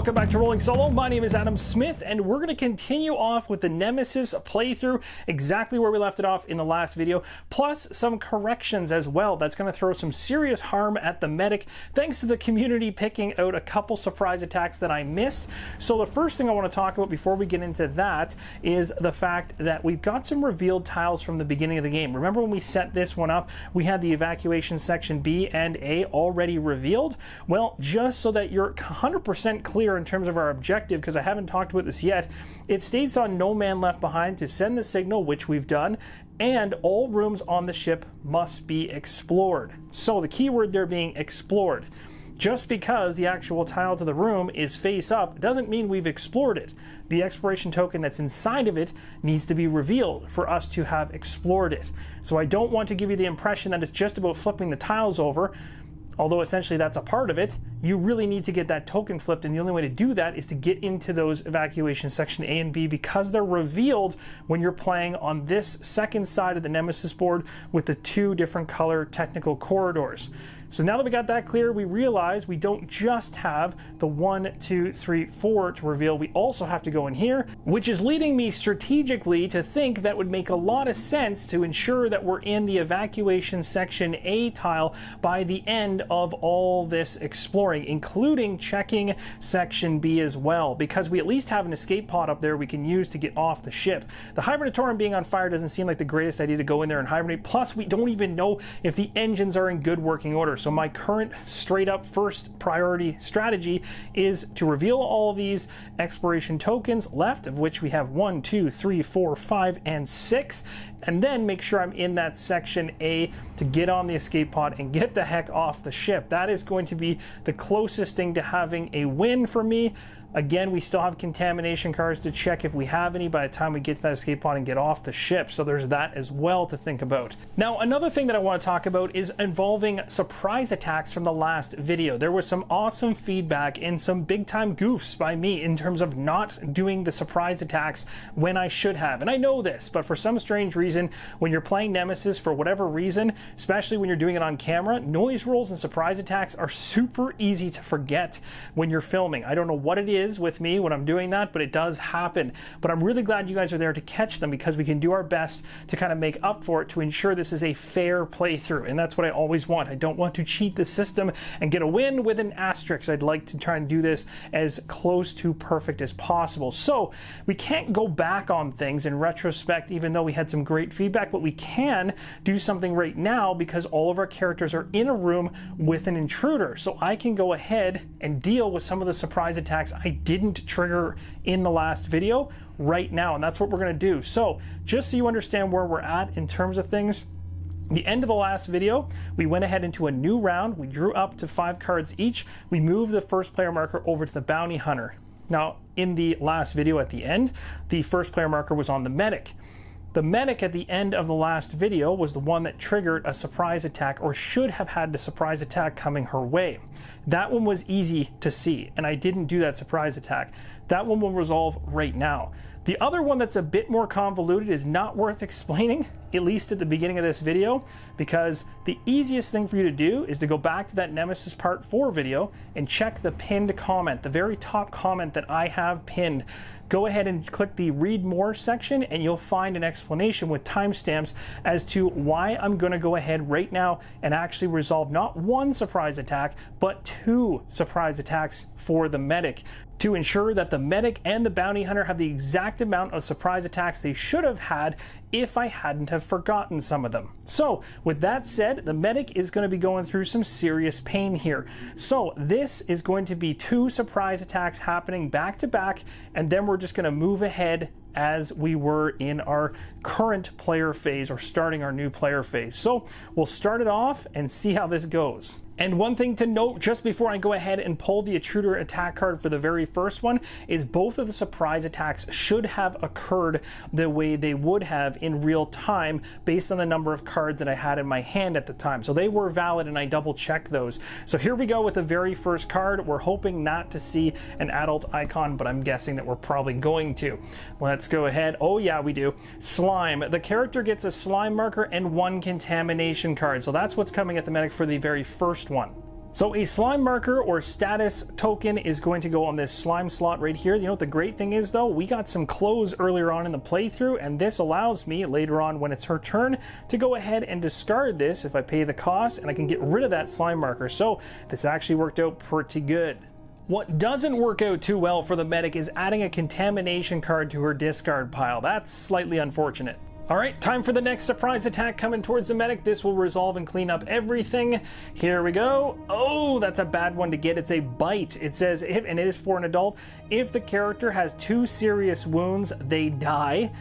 Welcome back to Rolling Solo. My name is Adam Smith, and we're going to continue off with the Nemesis playthrough, exactly where we left it off in the last video, plus some corrections as well. That's going to throw some serious harm at the medic, thanks to the community picking out a couple surprise attacks that I missed. So the first thing I want to talk about before we get into that is the fact that we've got some revealed tiles from the beginning of the game. Remember when we set this one up, we had the evacuation section B and A already revealed? Well, just so that you're 100% clear in terms of our objective, because I haven't talked about this yet, it states on No Man Left Behind to send the signal, which we've done, and all rooms on the ship must be explored. So the keyword there being explored. Just because the actual tile to the room is face up doesn't mean we've explored it. The exploration token that's inside of it needs to be revealed for us to have explored it. So I don't want to give you the impression that it's just about flipping the tiles over, although essentially that's a part of it. You really need to get that token flipped, and the only way to do that is to get into those evacuation section A and B, because they're revealed when you're playing on this second side of the Nemesis board with the two different color technical corridors. So now that we got that clear, we realize we don't just have the 1, 2, 3, 4 to reveal, we also have to go in here, which is leading me strategically to think that would make a lot of sense to ensure that we're in the evacuation section A tile by the end of all this exploring, including checking section B as well, because we at least have an escape pod up there we can use to get off the ship. The Hibernatorium being on fire doesn't seem like the greatest idea to go in there and hibernate, plus we don't even know if the engines are in good working order. So my current straight up first priority strategy is to reveal all of these exploration tokens left, of which we have 1, 2, 3, 4, 5, and 6, and then make sure I'm in that section A to get on the escape pod and get the heck off the ship. That is going to be the closest thing to having a win for me. Again, we still have contamination cards to check if we have any by the time we get to that escape pod and get off the ship, so there's that as well to think about. Now, another thing that I want to talk about is involving surprise attacks from the last video. There was some awesome feedback and some big time goofs by me in terms of not doing the surprise attacks when I should have. And I know this, but for some strange reason, when you're playing Nemesis, for whatever reason, especially when you're doing it on camera, noise rolls and surprise attacks are super easy to forget when you're filming. I don't know what it is with me when I'm doing that, but it does happen. But I'm really glad you guys are there to catch them, because we can do our best to kind of make up for it to ensure this is a fair playthrough. And that's what I always want. I don't want to cheat the system and get a win with an asterisk. I'd like to try and do this as close to perfect as possible. So we can't go back on things in retrospect, even though we had some great feedback, but we can do something right now because all of our characters are in a room with an intruder. So I can go ahead and deal with some of the surprise attacks I didn't trigger in the last video right now, and that's what we're going to do. So just so you understand where we're at in terms of things, the end of the last video, we went ahead into a new round. We drew up to 5 cards each. We moved the first player marker over to the bounty hunter. Now, in the last video at the end, the first player marker was on the medic. The medic at the end of the last video was the one that triggered a surprise attack, or should have had the surprise attack coming her way. That one was easy to see, and I didn't do that surprise attack. That one will resolve right now. The other one that's a bit more convoluted is not worth explaining, at least at the beginning of this video, because the easiest thing for you to do is to go back to that Nemesis Part 4 video and check the pinned comment, the very top comment that I have pinned. Go ahead and click the read more section, and you'll find an explanation with timestamps as to why I'm going to go ahead right now and actually resolve not one surprise attack, but 2 surprise attacks for the medic, to ensure that the medic and the bounty hunter have the exact amount of surprise attacks they should have had if I hadn't have forgotten some of them. So with that said, the medic is going to be going through some serious pain here. So this is going to be 2 surprise attacks happening back to back, and then we're just going to move ahead as we were in our current player phase, or starting our new player phase. So we'll start it off and see how this goes. And one thing to note just before I go ahead and pull the intruder attack card for the very first one is both of the surprise attacks should have occurred the way they would have in real time based on the number of cards that I had in my hand at the time. So they were valid, and I double checked those. So here we go with the very first card. We're hoping not to see an adult icon, but I'm guessing that we're probably going to. Let's go ahead. Oh yeah, we do. Slime. The character gets a slime marker and 1 contamination card. So that's what's coming at the medic for the very first one. So a slime marker or status token is going to go on this slime slot right here. You know what the great thing is though? We got some clothes earlier on in the playthrough, and this allows me later on when it's her turn to go ahead and discard this if I pay the cost, and I can get rid of that slime marker. So this actually worked out pretty good. What doesn't work out too well for the medic is adding a contamination card to her discard pile. That's slightly unfortunate. All right, time for the next surprise attack coming towards the medic. This will resolve and clean up everything. Here we go. Oh, that's a bad one to get. It's a bite. It says, and it is for an adult, if the character has 2 serious wounds, they die.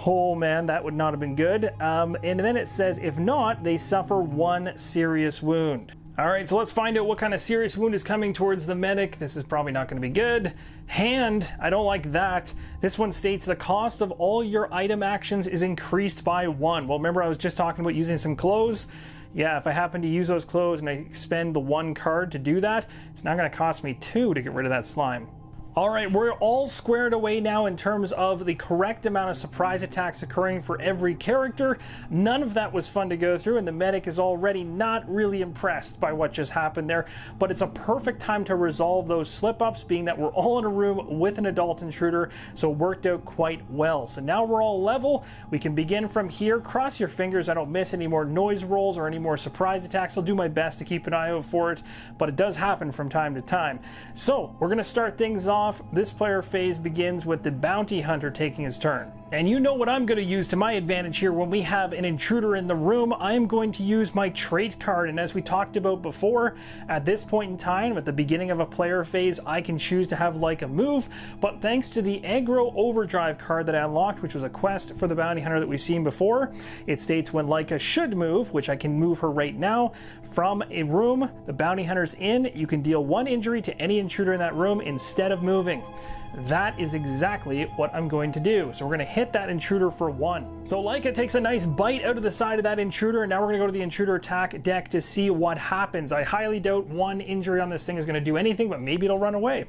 Oh man, that would not have been good. And then it says, if not, they suffer 1 serious wound. All right, so let's find out what kind of serious wound is coming towards the medic. This is probably not going to be good. Hand, I don't like that. This one states the cost of all your item actions is increased by 1. Well, remember I was just talking about using some clothes? Yeah, if I happen to use those clothes and I expend the 1 card to do that, it's now going to cost me 2 to get rid of that slime. All right, we're all squared away now in terms of the correct amount of surprise attacks occurring for every character. None of that was fun to go through, and the medic is already not really impressed by what just happened there, but it's a perfect time to resolve those slip-ups, being that we're all in a room with an adult intruder, so it worked out quite well. So now we're all level. We can begin from here. Cross your fingers I don't miss any more noise rolls or any more surprise attacks. I'll do my best to keep an eye out for it, but it does happen from time to time. So we're going to start things off. This player phase begins with the bounty hunter taking his turn. And you know what I'm going to use to my advantage here when we have an intruder in the room. I am going to use my trait card, and as we talked about before, at this point in time, at the beginning of a player phase, I can choose to have Leica move, but thanks to the aggro overdrive card that I unlocked, which was a quest for the bounty hunter that we've seen before, it states when Leica should move, which I can move her right now, from a room the bounty hunter's in, you can deal 1 injury to any intruder in that room instead of moving. That is exactly what I'm going to do. So we're going to hit that intruder for 1. So Leica takes a nice bite out of the side of that intruder, and now we're going to go to the intruder attack deck to see what happens. I highly doubt 1 injury on this thing is going to do anything, but maybe it'll run away.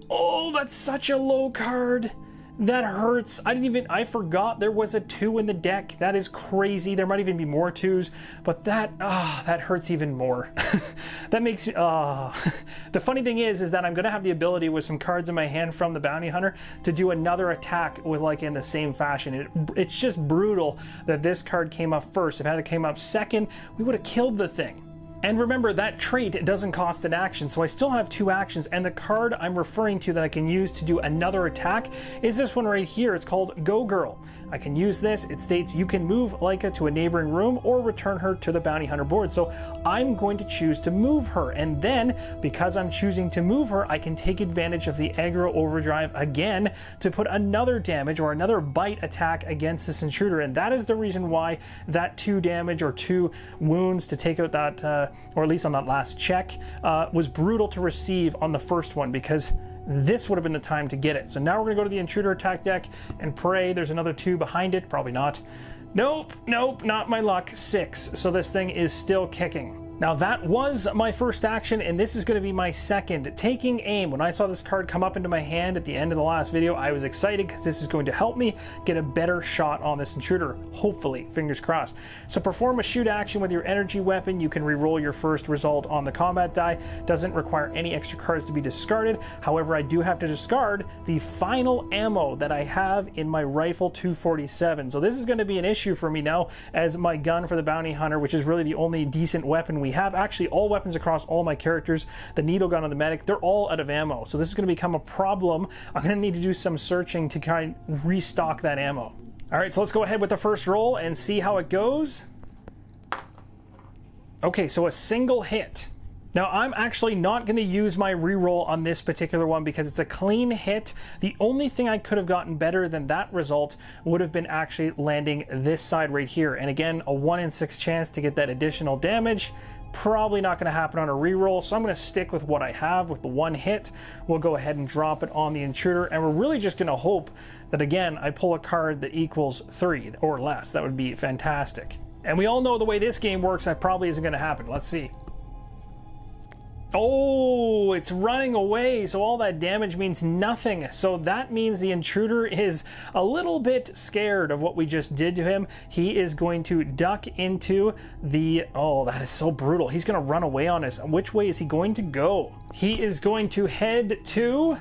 Oh, that's such a low card. That hurts. I forgot there was a 2 in the deck. That is crazy. There might even be more 2s, but that hurts even more. That makes me, The funny thing is that I'm going to have the ability with some cards in my hand from the bounty hunter to do another attack with like in the same fashion. It's just brutal that this card came up first. If it had came up second, we would have killed the thing. And remember, that trait doesn't cost an action, so I still have 2 actions, and the card I'm referring to that I can use to do another attack is this one right here. It's called Go Girl. I can use this. It states you can move Leica to a neighboring room or return her to the bounty hunter board. So I'm going to choose to move her, and then because I'm choosing to move her, I can take advantage of the aggro overdrive again to put another damage or another bite attack against this intruder, and that is the reason why that 2 damage or 2 wounds to take out that or at least on that last check, was brutal to receive on the first one, because this would have been the time to get it. So now we're going to go to the intruder attack deck and pray there's another 2 behind it. Probably not. Nope, not my luck. 6. So this thing is still kicking. Now that was my first action, and this is going to be my second. Taking aim. When I saw this card come up into my hand at the end of the last video, I was excited because this is going to help me get a better shot on this intruder. Hopefully, fingers crossed. So perform a shoot action with your energy weapon. You can re-roll your first result on the combat die. Doesn't require any extra cards to be discarded. However, I do have to discard the final ammo that I have in my rifle 247. So this is going to be an issue for me now, as my gun for the bounty hunter, which is really the only decent weapon we have. Actually, all weapons across all my characters, the needle gun on the medic, they're all out of ammo. So this is going to become a problem. I'm going to need to do some searching to kind of restock that ammo. All right, so let's go ahead with the first roll and see how it goes. Okay, so a single hit. Now, I'm actually not going to use my reroll on this particular one because it's a clean hit. The only thing I could have gotten better than that result would have been actually landing this side right here. And again, a 1 in 6 chance to get that additional damage. Probably not going to happen on a reroll, so I'm going to stick with what I have with the 1 hit. We'll go ahead and drop it on the intruder, and we're really just going to hope that, again, I pull a card that equals 3 or less. That would be fantastic. And we all know the way this game works, that probably isn't going to happen. Let's see. Oh, it's running away, so all that damage means nothing. So that means the intruder is a little bit scared of what we just did to him. He is going to duck into the... Oh, that is so brutal. He's going to run away on us. Which way is he going to go? He is going to head to...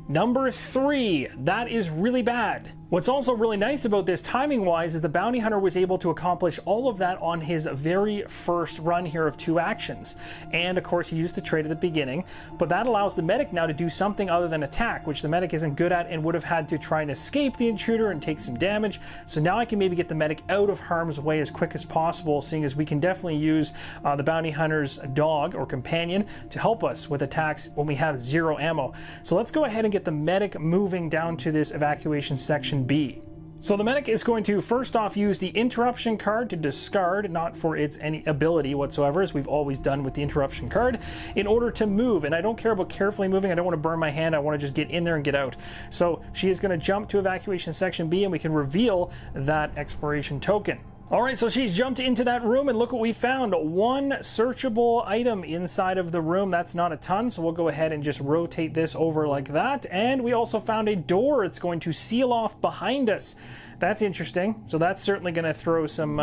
number 3. That is really bad. What's also really nice about this timing-wise is the bounty hunter was able to accomplish all of that on his very first run here of 2 actions. And of course he used the trait at the beginning, but that allows the medic now to do something other than attack, which the medic isn't good at and would have had to try and escape the intruder and take some damage. So now I can maybe get the medic out of harm's way as quick as possible, seeing as we can definitely use the bounty hunter's dog or companion to help us with attacks when we have 0 ammo. So let's go ahead and get the medic moving down to this evacuation section B. So the medic is going to first off use the interruption card to discard, not for its any ability whatsoever, as we've always done with the interruption card, in order to move. And I don't care about carefully moving. I don't want to burn my hand. I want to just get in there and get out. So she is going to jump to evacuation section B, and we can reveal that exploration token. All right, so she's jumped into that room, and look what we found. 1 searchable item inside of the room. That's not a ton, so we'll go ahead and just rotate this over like that. And we also found a door. It's going to seal off behind us. That's interesting. So that's certainly going to throw some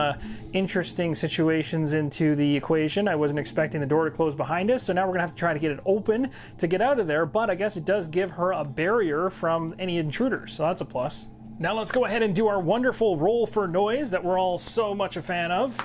interesting situations into the equation. I wasn't expecting the door to close behind us, so now we're going to have to try to get it open to get out of there. But I guess it does give her a barrier from any intruders, so that's a plus. Now let's go ahead and do our wonderful roll for noise that we're all so much a fan of.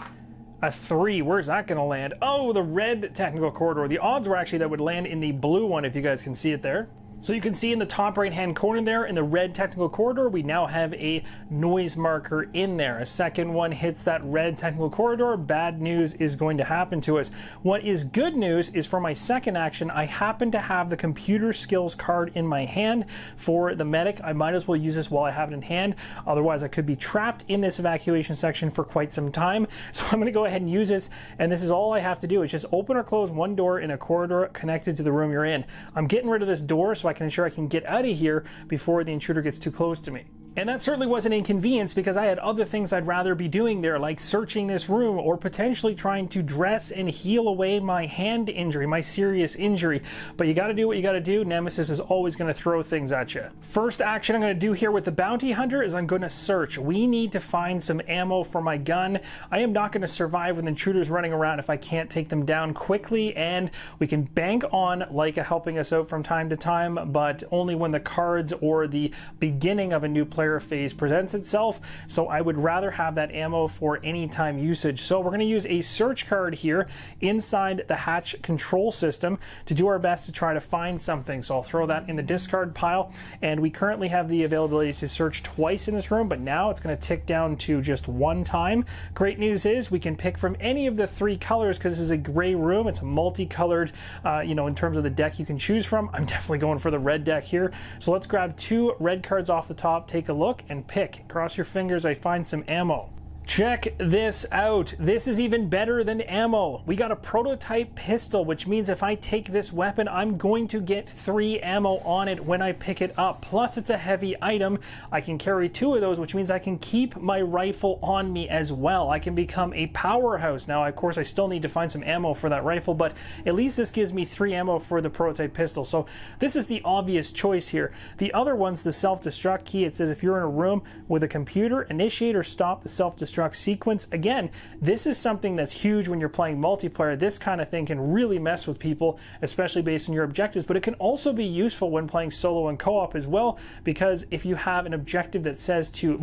A 3, where's that gonna land? Oh, the red technical corridor. The odds were actually that would land in the blue one, if you guys can see it there. So you can see in the top right hand corner there in the red technical corridor, we now have a noise marker in there. A second one hits that red technical corridor, bad news is going to happen to us. What is good news is for my second action, I happen to have the computer skills card in my hand for the medic. I might as well use this while I have it in hand. Otherwise I could be trapped in this evacuation section for quite some time. So I'm gonna go ahead and use this, and this is all I have to do is just open or close 1 door in a corridor connected to the room you're in. I'm getting rid of this door so I can ensure I can get out of here before the intruder gets too close to me. And that certainly was an inconvenience because I had other things I'd rather be doing there, like searching this room or potentially trying to dress and heal away my hand injury, my serious injury. But you gotta do what you gotta do. Nemesis is always gonna throw things at you. First action I'm gonna do here with the bounty hunter is I'm gonna search. We need to find some ammo for my gun. I am not gonna survive with intruders running around if I can't take them down quickly, and we can bank on Leica helping us out from time to time, but only when the cards or the beginning of a new player phase presents itself. So I would rather have that ammo for anytime usage. So we're going to use a search card here inside the hatch control system to do our best to try to find something. So I'll throw that in the discard pile, and we currently have the availability to search twice in this room, but now it's going to tick down to just 1 time. Great news is we can pick from any of the 3 colors because this is a gray room. It's a multicolored, in terms of the deck you can choose from. I'm definitely going for the red deck here. So let's grab 2 red cards off the top, take a look, and pick. Cross your fingers I find some ammo. Check this out. This is even better than ammo. We got a prototype pistol, which means if I take this weapon, I'm going to get 3 ammo on it when I pick it up. Plus, it's a heavy item. I can carry 2 of those, which means I can keep my rifle on me as well. I can become a powerhouse. Now, of course, I still need to find some ammo for that rifle, but at least this gives me 3 ammo for the prototype pistol. So this is the obvious choice here. The other one's the self-destruct key. It says if you're in a room with a computer, initiate or stop the self-destruct sequence. Again, this is something that's huge when you're playing multiplayer. This kind of thing can really mess with people, especially based on your objectives, but it can also be useful when playing solo and co-op as well, because if you have an objective that says to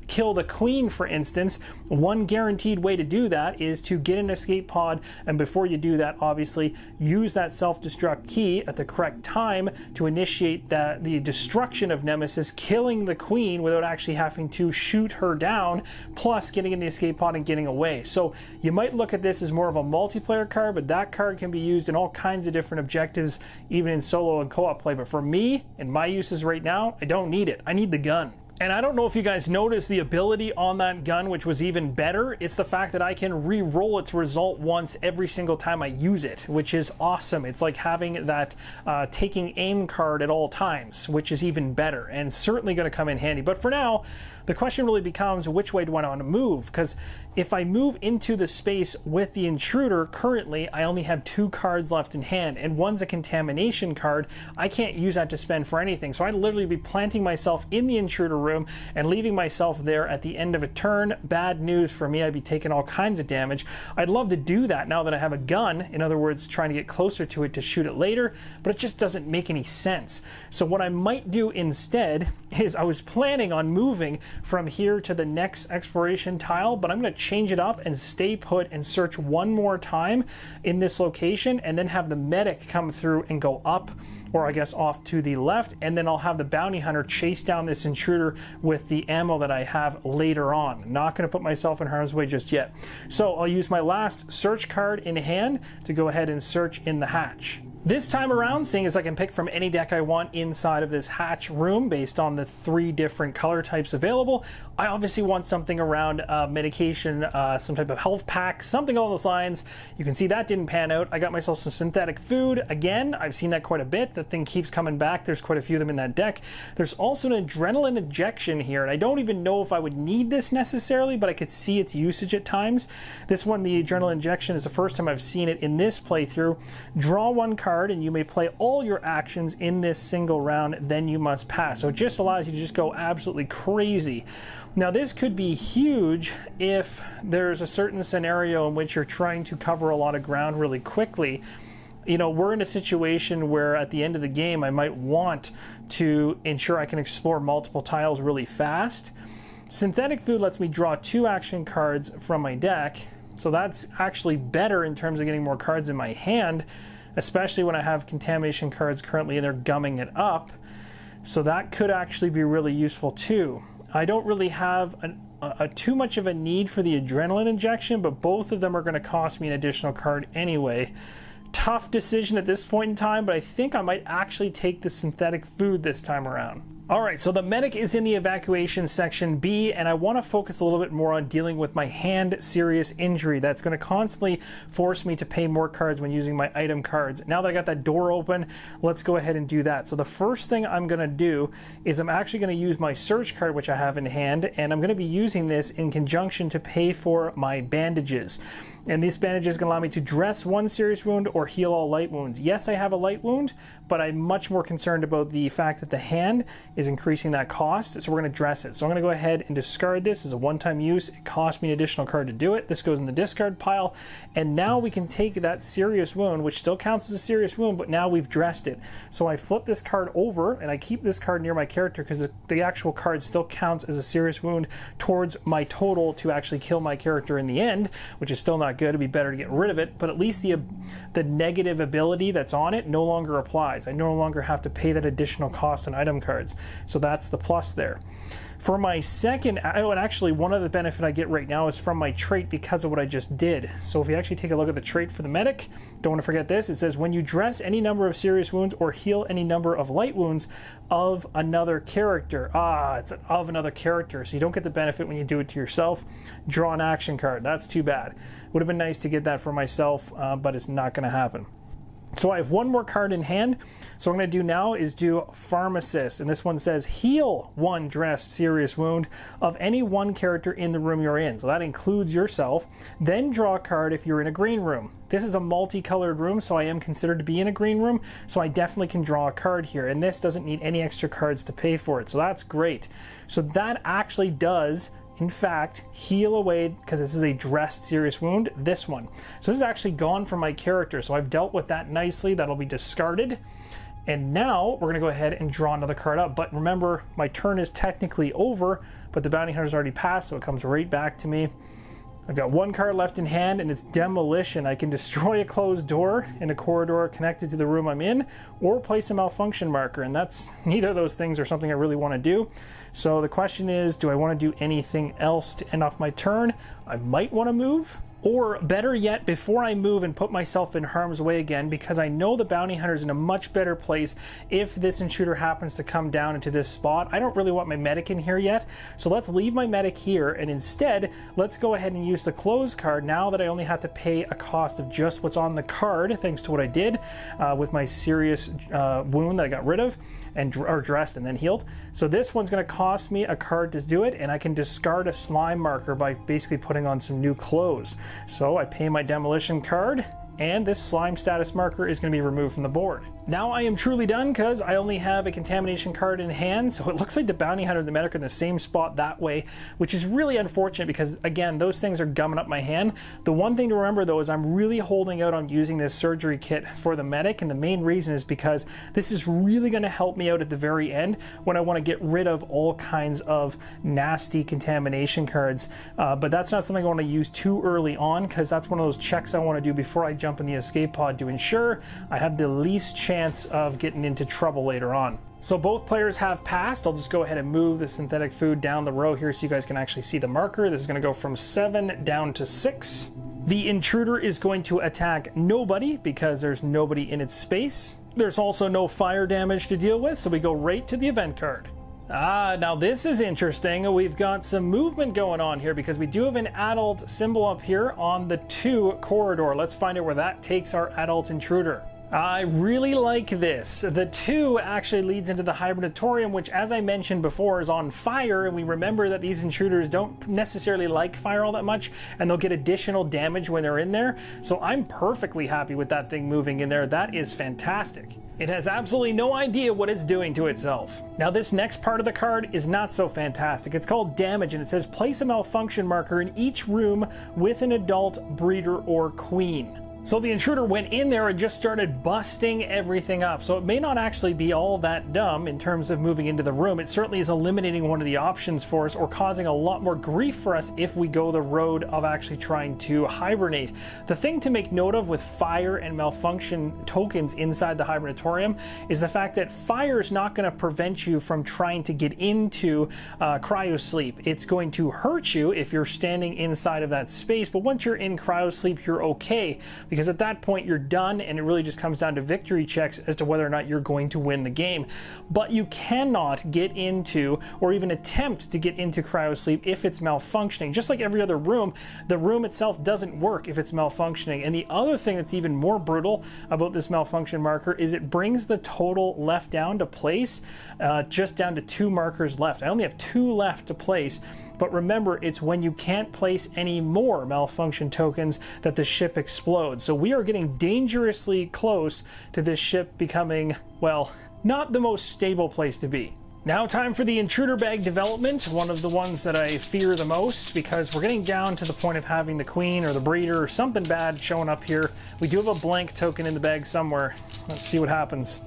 kill the queen, for instance, one guaranteed way to do that is to get an escape pod, and before you do that, obviously, use that self-destruct key at the correct time to initiate the destruction of Nemesis, killing the queen without actually having to shoot her down, plus getting in the escape pod and getting away. So you might look at this as more of a multiplayer card, but that card can be used in all kinds of different objectives, even in solo and co-op play. But for me, in my uses right now, I don't need it. I need the gun. And I don't know if you guys noticed the ability on that gun, which was even better. It's the fact that I can re-roll its result once every single time I use it, which is awesome. It's like having that taking aim card at all times, which is even better and certainly going to come in handy. But for now, the question really becomes, which way do I want to move? Because if I move into the space with the intruder, currently I only have 2 cards left in hand, and one's a contamination card. I can't use that to spend for anything, so I'd literally be planting myself in the intruder room and leaving myself there at the end of a turn. Bad news for me, I'd be taking all kinds of damage. I'd love to do that now that I have a gun, in other words, trying to get closer to it to shoot it later, but it just doesn't make any sense. So what I might do instead is, I was planning on moving from here to the next exploration tile, but I'm going to change it up and stay put and search one more time in this location, and then have the medic come through and go up, or I guess off to the left, and then I'll have the bounty hunter chase down this intruder with the ammo that I have later on. Not going to put myself in harm's way just yet. So I'll use my last search card in hand to go ahead and search in the hatch. This time around, seeing as I can pick from any deck I want inside of this hatch room based on the 3 different color types available, I obviously want something around medication, some type of health pack, something along those lines. You can see that didn't pan out. I got myself some synthetic food. Again, I've seen that quite a bit. The thing keeps coming back. There's quite a few of them in that deck. There's also an adrenaline injection here, and I don't even know if I would need this necessarily, but I could see its usage at times. This one, the adrenaline injection, is the first time I've seen it in this playthrough. Draw 1 card, and you may play all your actions in this single round, then you must pass. So it just allows you to just go absolutely crazy. Now this could be huge if there's a certain scenario in which you're trying to cover a lot of ground really quickly. You know, we're in a situation where at the end of the game I might want to ensure I can explore multiple tiles really fast. Synthetic food lets me draw 2 action cards from my deck, so that's actually better in terms of getting more cards in my hand, especially when I have contamination cards currently and they're gumming it up. So that could actually be really useful too. I don't really have too much of a need for the adrenaline injection, but both of them are going to cost me an additional card anyway. Tough decision at this point in time, but I think I might actually take the synthetic food this time around. Alright, so the medic is in the evacuation section B, and I want to focus a little bit more on dealing with my hand serious injury. That's going to constantly force me to pay more cards when using my item cards. Now that I got that door open, let's go ahead and do that. So the first thing I'm going to do is I'm actually going to use my search card, which I have in hand, and I'm going to be using this in conjunction to pay for my bandages. And these bandages can allow me to dress 1 serious wound or heal all light wounds. Yes, I have a light wound, but I'm much more concerned about the fact that the hand is increasing that cost, so we're going to dress it. So I'm going to go ahead and discard this as a one-time use. It cost me an additional card to do it. This goes in the discard pile, and now we can take that serious wound, which still counts as a serious wound, but now we've dressed it. So I flip this card over, and I keep this card near my character because the actual card still counts as a serious wound towards my total to actually kill my character in the end, which is still not good. It'd be better to get rid of it, but at least the negative ability that's on it no longer applies. I no longer have to pay that additional cost on item cards, so that's the plus there. For my second, oh, and actually one other benefit I get right now is from my trait because of what I just did. So if you actually take a look at the trait for the medic, don't want to forget this, it says when you dress any number of serious wounds or heal any number of light wounds of another character. It's of another character, so you don't get the benefit when you do it to yourself. Draw an action card, that's too bad. Would have been nice to get that for myself, but it's not going to happen. So I have one more card in hand. So what I'm going to do now is do Pharmacist, and this one says heal 1 dressed serious wound of any 1 character in the room you're in. So that includes yourself. Then draw a card if you're in a green room. This is a multicolored room, so I am considered to be in a green room, so I definitely can draw a card here, and this doesn't need any extra cards to pay for it, so that's great. So that actually does in fact heal away, because this is a dressed serious wound, this one. So this is actually gone from my character, so I've dealt with that nicely. That'll be discarded, and now we're going to go ahead and draw another card up. But remember, my turn is technically over, but the bounty hunter's already passed, so it comes right back to me. I've got 1 card left in hand, and it's Demolition. I can destroy a closed door in a corridor connected to the room I'm in, or place a malfunction marker, and that's neither of those things are something I really want to do. So the question is, do I want to do anything else to end off my turn? I might want to move. Or better yet, before I move and put myself in harm's way again, because I know the bounty hunter's in a much better place if this intruder happens to come down into this spot. I don't really want my medic in here yet, so let's leave my medic here, and instead let's go ahead and use the close card now that I only have to pay a cost of just what's on the card, thanks to what I did with my serious wound that I got rid of. and or dressed and then healed. So this one's going to cost me a card to do it, and I can discard a slime marker by basically putting on some new clothes. So I pay my demolition card, and this slime status marker is going to be removed from the board. Now I am truly done because I only have a contamination card in hand, so it looks like the bounty hunter and the medic are in the same spot that way, which is really unfortunate because, again, those things are gumming up my hand. The one thing to remember, though, is I'm really holding out on using this surgery kit for the medic, and the main reason is because this is really going to help me out at the very end when I want to get rid of all kinds of nasty contamination cards. But that's not something I want to use too early on, because that's one of those checks I want to do before I jump in the escape pod to ensure I have the least chance of getting into trouble later on. So both players have passed. I'll just go ahead and move the synthetic food down the row here so you guys can actually see the marker. This is going to go from 7 down to 6. The intruder is going to attack nobody because there's nobody in its space. There's also no fire damage to deal with, so we go right to the event card. Now this is interesting. We've got some movement going on here because we do have an adult symbol up here on the 2 corridor. Let's find out where that takes our adult intruder. I really like this. The 2 actually leads into the hibernatorium, which, as I mentioned before, is on fire, and we remember that these intruders don't necessarily like fire all that much, and they'll get additional damage when they're in there. So I'm perfectly happy with that thing moving in there. That is fantastic. It has absolutely no idea what it's doing to itself. Now this next part of the card is not so fantastic. It's called damage, and it says place a malfunction marker in each room with an adult breeder or queen. So the intruder went in there and just started busting everything up. So it may not actually be all that dumb in terms of moving into the room. It certainly is eliminating one of the options for us, or causing a lot more grief for us if we go the road of actually trying to hibernate. The thing to make note of with fire and malfunction tokens inside the hibernatorium is the fact that fire is not going to prevent you from trying to get into cryosleep. It's going to hurt you if you're standing inside of that space, but once you're in cryosleep, you're okay, because at that point you're done, and it really just comes down to victory checks as to whether or not you're going to win the game. But you cannot get into, or even attempt to get into cryosleep if it's malfunctioning. Just like every other room, the room itself doesn't work if it's malfunctioning. And the other thing that's even more brutal about this malfunction marker is it brings the total left down to place just down to 2 markers left. I only have 2 left to place. But remember, it's when you can't place any more malfunction tokens that the ship explodes. So we are getting dangerously close to this ship becoming, well, not the most stable place to be. Now time for the intruder bag development, one of the ones that I fear the most, because we're getting down to the point of having the queen or the breeder or something bad showing up here. We do have a blank token in the bag somewhere. Let's see what happens.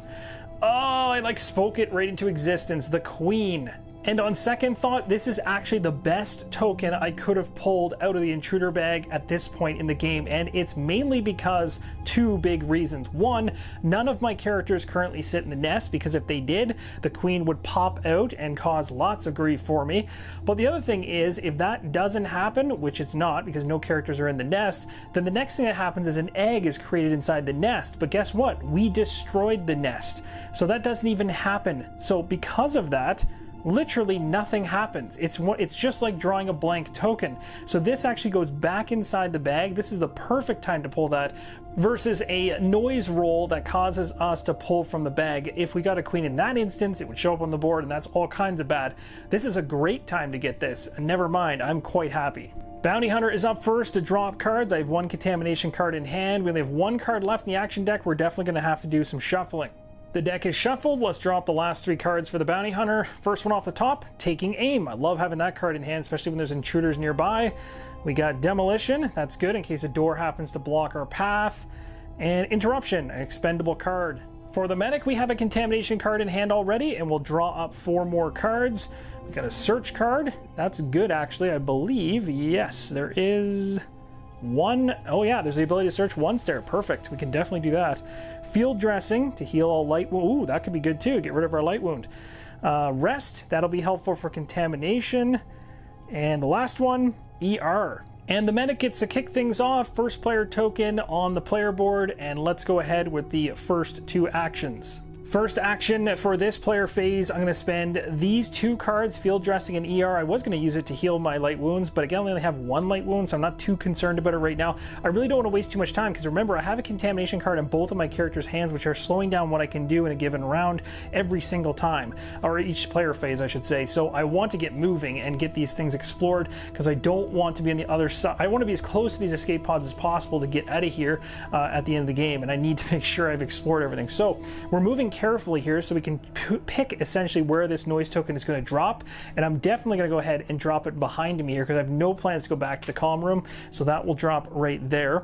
Oh, I like spoke it right into existence, the queen. And on second thought, this is actually the best token I could have pulled out of the intruder bag at this point in the game, and it's mainly because 2 big reasons. 1, none of my characters currently sit in the nest, because if they did, the queen would pop out and cause lots of grief for me. But the other thing is, if that doesn't happen, which it's not because no characters are in the nest, then the next thing that happens is an egg is created inside the nest. But guess what? We destroyed the nest. So that doesn't even happen. So because of that, literally nothing happens. It's just like drawing a blank token. So this actually goes back inside the bag. This is the perfect time to pull that, versus a noise roll that causes us to pull from the bag. If we got a queen in that instance, it would show up on the board, and that's all kinds of bad. This is a great time to get this. Never mind, I'm quite happy. Bounty Hunter is up first to drop cards. I have 1 contamination card in hand. We only have 1 card left in the action deck. We're definitely going to have to do some shuffling. The deck is shuffled. Let's drop the last 3 cards for the Bounty Hunter. First one off the top, Taking Aim. I love having that card in hand, especially when there's intruders nearby. We got Demolition. That's good in case a door happens to block our path. And Interruption, an expendable card. For the Medic, we have a Contamination card in hand already, and we'll draw up 4 more cards. We got a Search card. That's good, actually, I believe. Yes, there is 1. Oh yeah, there's the ability to search once there. Perfect. We can definitely do that. Field Dressing to heal all light wound. Ooh, that could be good too. Get rid of our light wound. Rest, that'll be helpful for contamination. And the last one, ER. And the Medic gets to kick things off. First player token on the player board, and let's go ahead with the first 2 actions. First action for this player phase, I'm going to spend these 2 cards, Field Dressing and ER. I was going to use it to heal my light wounds, but again, I only have 1 light wound, so I'm not too concerned about it right now. I really don't want to waste too much time, because remember, I have a contamination card in both of my characters' hands, which are slowing down what I can do in a given round every single time, or each player phase, I should say. So I want to get moving and get these things explored, because I don't want to be on the other side. I want to be as close to these escape pods as possible to get out of here at the end of the game, and I need to make sure I've explored everything. So we're moving carefully here so we can pick essentially where this noise token is going to drop, and I'm definitely going to go ahead and drop it behind me here because I have no plans to go back to the comm room, so that will drop right there.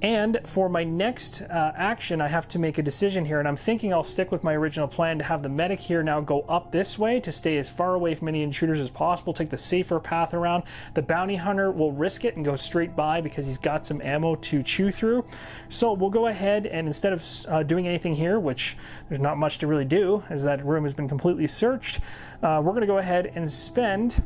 And for my next action, I have to make a decision here, and I'm thinking I'll stick with my original plan to have the medic here now go up this way to stay as far away from any intruders as possible, take the safer path around. The bounty hunter will risk it and go straight by because he's got some ammo to chew through. So we'll go ahead and instead of doing anything here, which there's not much to really do as that room has been completely searched, we're going to go ahead and spend...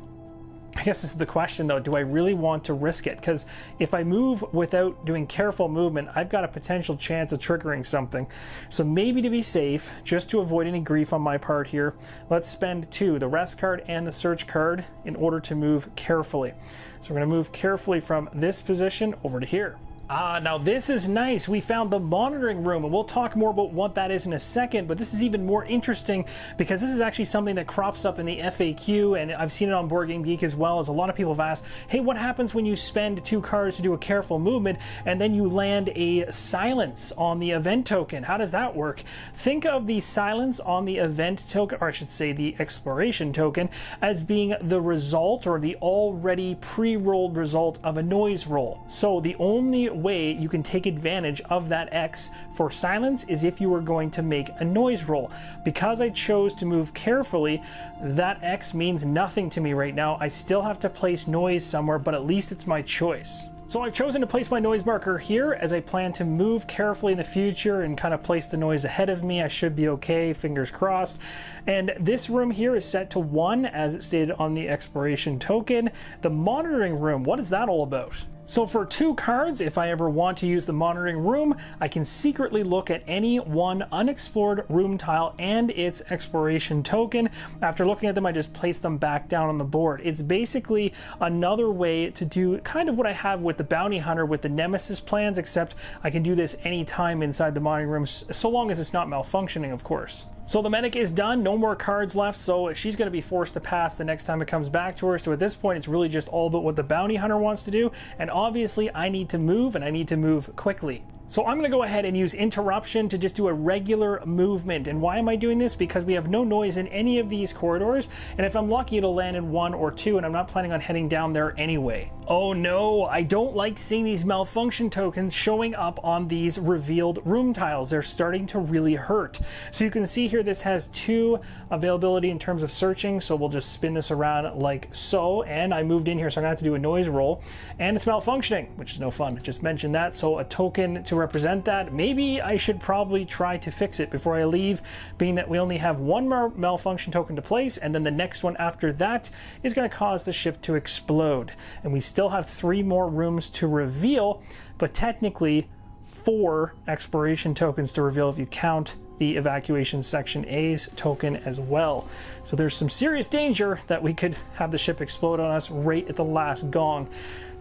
I guess this is the question though, do I really want to risk it? Because if I move without doing careful movement, I've got a potential chance of triggering something. So maybe to be safe, just to avoid any grief on my part here, let's spend 2, the rest card and the search card, in order to move carefully. So we're going to move carefully from this position over to here. Now this is nice. We found the monitoring room, and we'll talk more about what that is in a second, but this is even more interesting because this is actually something that crops up in the FAQ, and I've seen it on Board Game Geek as well, as a lot of people have asked, hey, what happens when you spend 2 cards to do a careful movement and then you land a silence on the event token? How does that work? Think of the silence on the event token, or I should say the exploration token, as being the result or the already pre-rolled result of a noise roll. So the only way you can take advantage of that X for silence is if you were going to make a noise roll. Because I chose to move carefully, that X means nothing to me right now. I still have to place noise somewhere, but at least it's my choice. So I've chosen to place my noise marker here as I plan to move carefully in the future and kind of place the noise ahead of me. I should be okay, fingers crossed. And this room here is set to 1 as it stated on the exploration token. The monitoring room, what is that all about? So for 2 cards, if I ever want to use the monitoring room, I can secretly look at any one unexplored room tile and its exploration token. After looking at them, I just place them back down on the board. It's basically another way to do kind of what I have with the bounty hunter with the Nemesis plans, except I can do this anytime inside the monitoring room, so long as it's not malfunctioning, of course. So the medic is done, no more cards left, so she's going to be forced to pass the next time it comes back to her. So at this point, it's really just all about what the bounty hunter wants to do, and obviously I need to move, and I need to move quickly. So I'm going to go ahead and use interruption to just do a regular movement. And why am I doing this? Because we have no noise in any of these corridors, and if I'm lucky, it'll land in 1 or 2, and I'm not planning on heading down there anyway. Oh no, I don't like seeing these malfunction tokens showing up on these revealed room tiles. They're starting to really hurt. So you can see here this has 2 availability in terms of searching, so we'll just spin this around like so, and I moved in here, so I'm gonna have to do a noise roll, and it's malfunctioning, which is no fun. I just mentioned that, so a token to represent that. Maybe I should probably try to fix it before I leave, being that we only have 1 more malfunction token to place, and then the next one after that is going to cause the ship to explode. And we still have 3 more rooms to reveal, but technically 4 exploration tokens to reveal if you count the evacuation section A's token as well. So there's some serious danger that we could have the ship explode on us right at the last gong.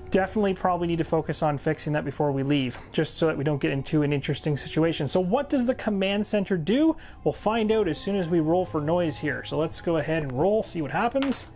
Definitely probably need to focus on fixing that before we leave, just so that we don't get into an interesting situation. So what does the command center do? We'll find out as soon as we roll for noise here. So let's go ahead and roll, see what happens.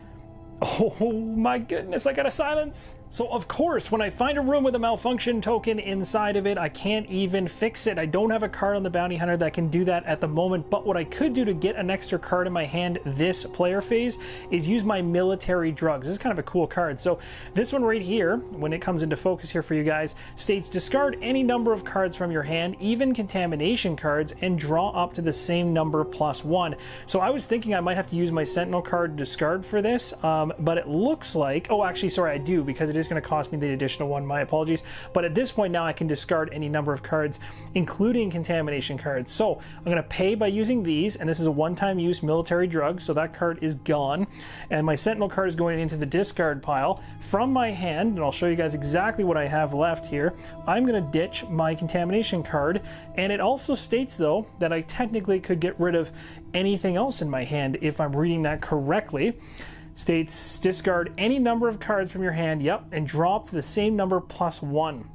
Oh my goodness, I got a silence. So of course, when I find a room with a malfunction token inside of it, I can't even fix it. I don't have a card on the bounty hunter that can do that at the moment, but what I could do to get an extra card in my hand this player phase is use my military drugs. This is kind of a cool card. So this one right here, when it comes into focus here for you guys, states discard any number of cards from your hand, even contamination cards, and draw up to the same number +1. So I was thinking I might have to use my sentinel card to discard for this, but it looks like, oh actually sorry, I do, because it it is going to cost me the additional one. My apologies. But at this point now I can discard any number of cards, including contamination cards. So I'm going to pay by using these, and this is a one-time use military drug, so that card is gone. And my Sentinel card is going into the discard pile. From my hand, and I'll show you guys exactly what I have left here, I'm going to ditch my contamination card. And it also states, though, that I technically could get rid of anything else in my hand if I'm reading that correctly. States discard any number of cards from your hand, yep, and drop the same number plus one.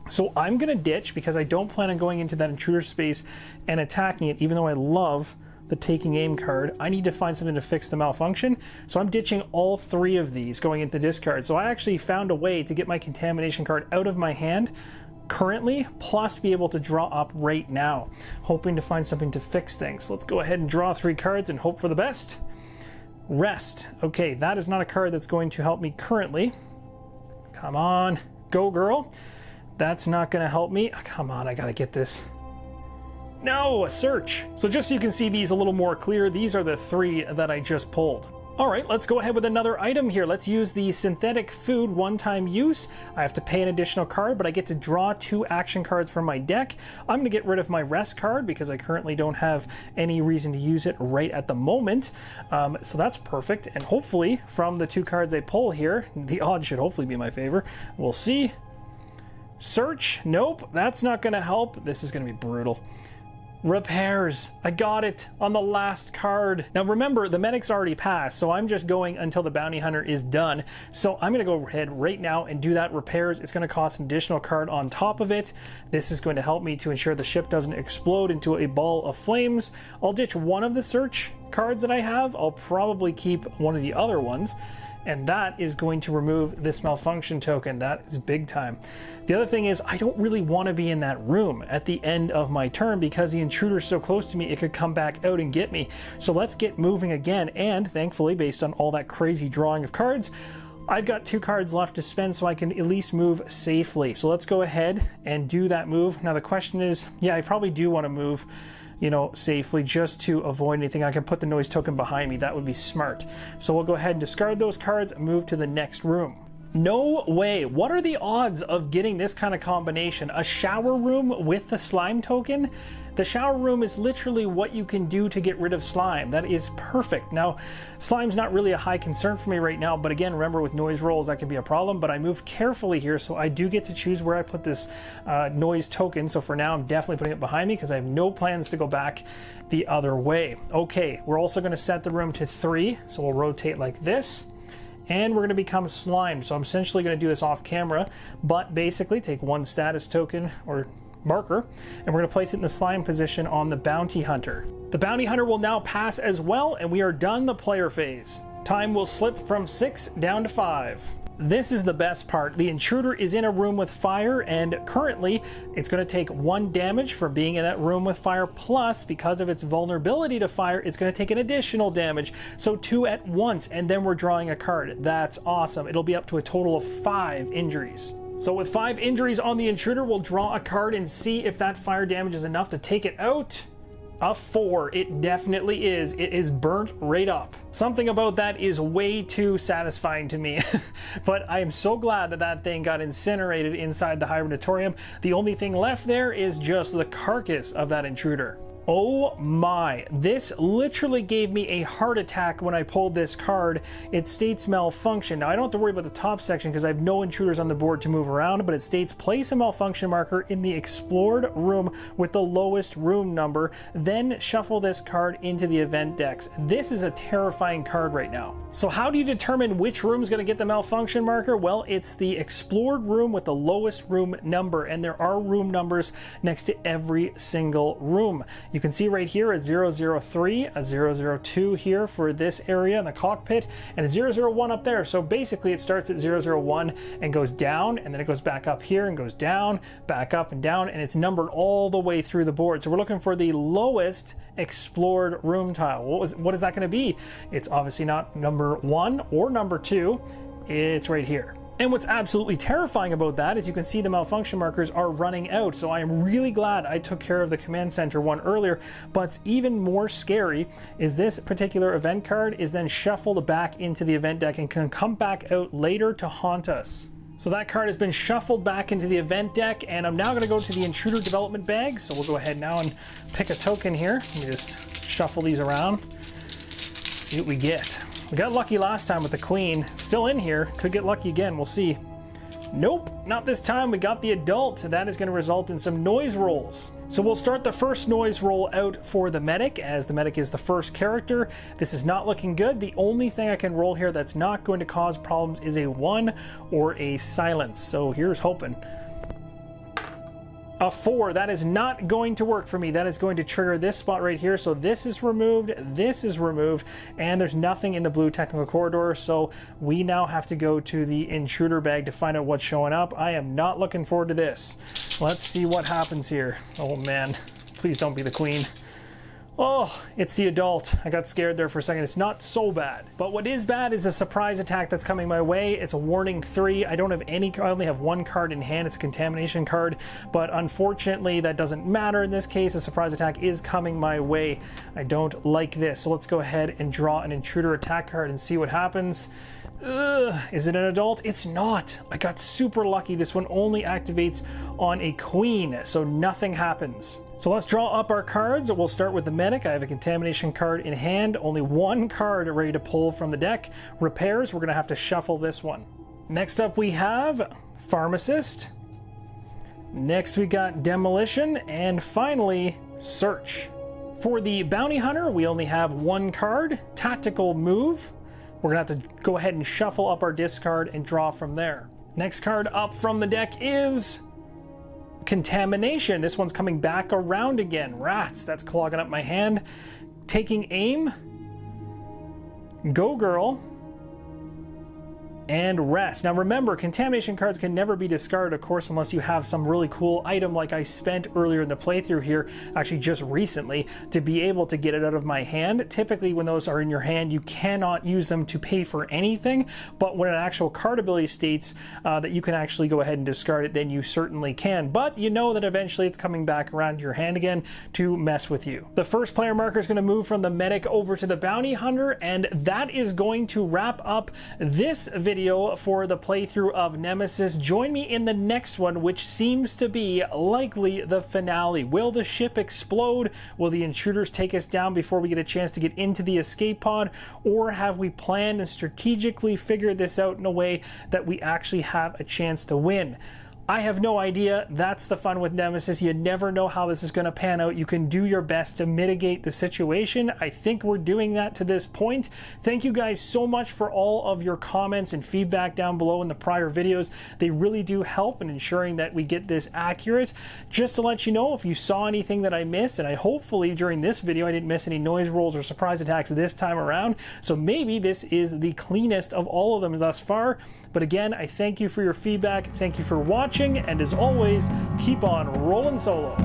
So I'm going to ditch because I don't plan on going into that intruder space and attacking it, even though I love the taking aim card. I need to find something to fix the malfunction, so I'm ditching all three of these going into discard. So I actually found a way to get my contamination card out of my hand currently, plus be able to draw up right now, hoping to find something to fix things. Let's go ahead and draw 3 cards and hope for the best. Rest. Okay, that is not a card that's going to help me currently. Come on, go girl. That's not going to help me. Come on, I gotta get this. No, a search. So just so you can see these a little more clear, these are the 3 that I just pulled. All right, let's go ahead with another item here. Let's use the synthetic food one-time use. I have to pay an additional card, but I get to draw 2 action cards from my deck. I'm going to get rid of my rest card because I currently don't have any reason to use it right at the moment. So that's perfect. And hopefully from the 2 cards I pull here, the odds should hopefully be in my favor. We'll see. Search. Nope, that's not going to help. This is going to be brutal. Repairs. I got it on the last card. Now remember, the medic's already passed, so I'm just going until the bounty hunter is done. So I'm going to go ahead right now and do that repairs. It's going to cost an additional card on top of it. This is going to help me to ensure the ship doesn't explode into a ball of flames. I'll ditch one of the search cards that I have. I'll probably keep one of the other ones. And that is going to remove this malfunction token. That is big time. The other thing is I don't really want to be in that room at the end of my turn because the intruder's so close to me it could come back out and get me. So let's get moving again, and thankfully, based on all that crazy drawing of cards, I've got 2 cards left to spend so I can at least move safely. So let's go ahead and do that move. Now the question is, yeah, I probably do want to move, you know, safely just to avoid anything. I can put the noise token behind me. That would be smart. So we'll go ahead and discard those cards and move to the next room. No way. What are the odds of getting this kind of combination? A shower room with the slime token? The shower room is literally what you can do to get rid of slime. That is perfect. Now, slime's not really a high concern for me right now, but again, remember with noise rolls, that can be a problem, but I move carefully here, so I do get to choose where I put this noise token. So for now, I'm definitely putting it behind me because I have no plans to go back the other way. Okay, we're also going to set the room to 3, so we'll rotate like this. And we're going to become slime. So I'm essentially going to do this off camera, but basically take 1 status token or marker, and we're going to place it in the slime position on the bounty hunter. The bounty hunter will now pass as well, and we are done the player phase. Time will slip from 6 down to 5. This is the best part. The intruder is in a room with fire, and currently it's going to take 1 damage for being in that room with fire, plus because of its vulnerability to fire, it's going to take an additional damage. So 2 at once, and then we're drawing a card. That's awesome. It'll be up to a total of 5 injuries. So with 5 injuries on the intruder, we'll draw a card and see if that fire damage is enough to take it out. A 4. It definitely is. It is burnt right up. Something about that is way too satisfying to me. But I am so glad that that thing got incinerated inside the hibernatorium. The only thing left there is just the carcass of that intruder. Oh my, this literally gave me a heart attack when I pulled this card. It states malfunction. Now I don't have to worry about the top section because I have no intruders on the board to move around, but it states place a malfunction marker in the explored room with the lowest room number, then shuffle this card into the event decks. This is a terrifying card right now. So how do you determine which room is going to get the malfunction marker? Well, it's the explored room with the lowest room number, and there are room numbers next to every single room. You can see right here a 003, a 002 here for this area in the cockpit, and a 001 up there. So basically it starts at 001 and goes down, and then it goes back up here and goes down, back up and down, and it's numbered all the way through the board. So we're looking for the lowest explored room tile. What is that going to be? It's obviously not number 1 or number 2. It's right here. And what's absolutely terrifying about that is you can see the malfunction markers are running out. So I am really glad I took care of the command center one earlier. But even more scary is this particular event card is then shuffled back into the event deck and can come back out later to haunt us. So that card has been shuffled back into the event deck, and I'm now going to go to the intruder development bag. So we'll go ahead now and pick a token here. Let me just shuffle these around. Let's see what we get. We got lucky last time with the queen. Still in here. Could get lucky again. We'll see. Nope, not this time. We got the adult. That is going to result in some noise rolls. So we'll start the first noise roll out for the medic, as the medic is the first character. This is not looking good. The only thing I can roll here that's not going to cause problems is a 1 or a silence. So here's hoping. A 4, that is not going to work for me. That is going to trigger this spot right here. So this is removed, and there's nothing in the blue technical corridor. So we now have to go to the intruder bag to find out what's showing up. I am not looking forward to this. Let's see what happens here. Oh man, please don't be the queen. Oh, it's the adult. I got scared there for a second. It's not so bad. But what is bad is a surprise attack that's coming my way. It's a warning 3. I don't have any, I only have 1 card in hand. It's a contamination card. But unfortunately, that doesn't matter in this case. A surprise attack is coming my way. I don't like this. So let's go ahead and draw an intruder attack card and see what happens. Is it an adult? It's not. I got super lucky. This one only activates on a queen, so nothing happens. So let's draw up our cards. We'll start with the medic. I have a contamination card in hand. Only 1 card ready to pull from the deck. Repairs, we're going to have to shuffle this one. Next up we have pharmacist. Next we got demolition. And finally, search. For the bounty hunter, we only have 1 card. Tactical move. We're going to have to go ahead and shuffle up our discard and draw from there. Next card up from the deck is contamination. This one's coming back around again. Rats, that's clogging up my hand. Taking aim. Go girl. And rest. Now remember, contamination cards can never be discarded, of course, unless you have some really cool item like I spent earlier in the playthrough here, actually just recently, to be able to get it out of my hand. Typically, when those are in your hand, you cannot use them to pay for anything, but when an actual card ability states that you can actually go ahead and discard it, then you certainly can. But you know that eventually it's coming back around to your hand again to mess with you. The first player marker is going to move from the medic over to the bounty hunter, and that is going to wrap up this video for the playthrough of Nemesis. Join me in the next one, which seems to be likely the finale. Will the ship explode? Will the intruders take us down before we get a chance to get into the escape pod? Or have we planned and strategically figured this out in a way that we actually have a chance to win? I have no idea. That's the fun with Nemesis. You never know how this is going to pan out. You can do your best to mitigate the situation. I think we're doing that to this point. Thank you guys so much for all of your comments and feedback down below in the prior videos. They really do help in ensuring that we get this accurate. Just to let you know, if you saw anything that I missed, and I hopefully during this video I didn't miss any noise rolls or surprise attacks this time around, so maybe this is the cleanest of all of them thus far. But again, I thank you for your feedback. Thank you for watching, and as always, keep on rolling solo.